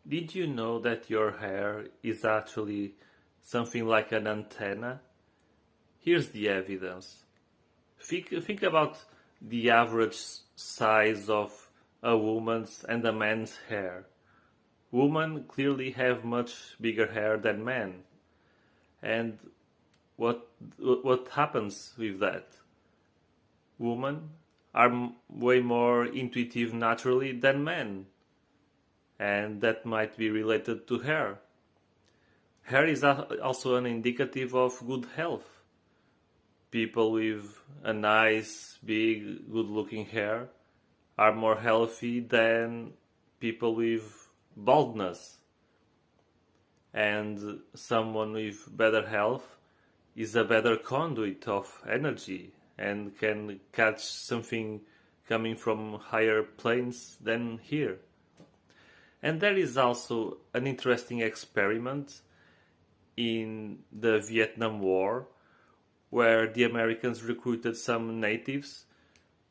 Did you know that your hair is actually something like an antenna? Here's the evidence. Think about the average size of a woman's and a man's hair. Women clearly have much bigger hair than men. And what what happens with that? Women are way more intuitive naturally than men, and that might be related to hair. Hair is also an indicative of good health. People with a nice, big, good looking hair are more healthy than people with baldness. And someone with better health is a better conduit of energy and can catch something coming from higher planes than here. And there is also an interesting experiment in the Vietnam War where the Americans recruited some natives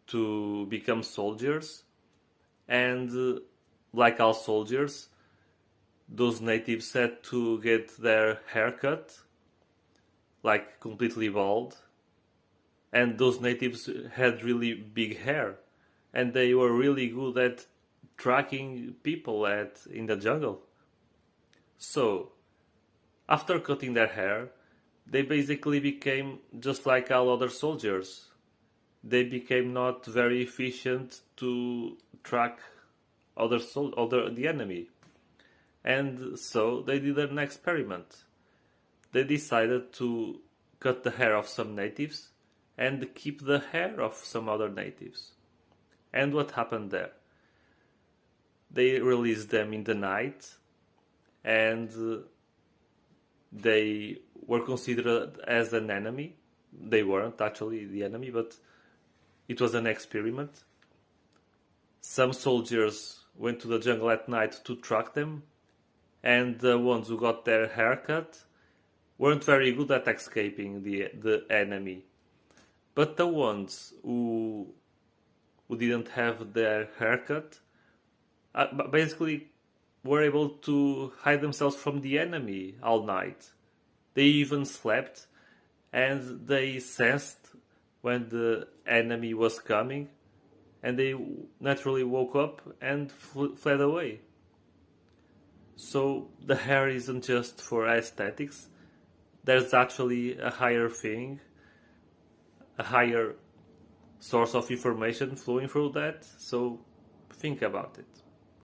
to become soldiers. And like all soldiers, those natives had to get their hair cut, like completely bald. And those natives had really big hair. And they were really good at tracking people in the jungle. So, after cutting their hair, they basically became just like all other soldiers. They became not very efficient to track the enemy. And so they did an experiment. They decided to cut the hair of some natives and keep the hair of some other natives. And what happened there? They released them in the night and they were considered as an enemy. They weren't actually the enemy, but it was an experiment. Some soldiers went to the jungle at night to track them, and the ones who got their hair cut weren't very good at escaping the enemy. But the ones who didn't have their hair cut basically were able to hide themselves from the enemy all night. They even slept and they sensed when the enemy was coming and they naturally woke up and fled away. So the hair isn't just for aesthetics, there's actually a higher thing, a higher source of information flowing through that, so think about it.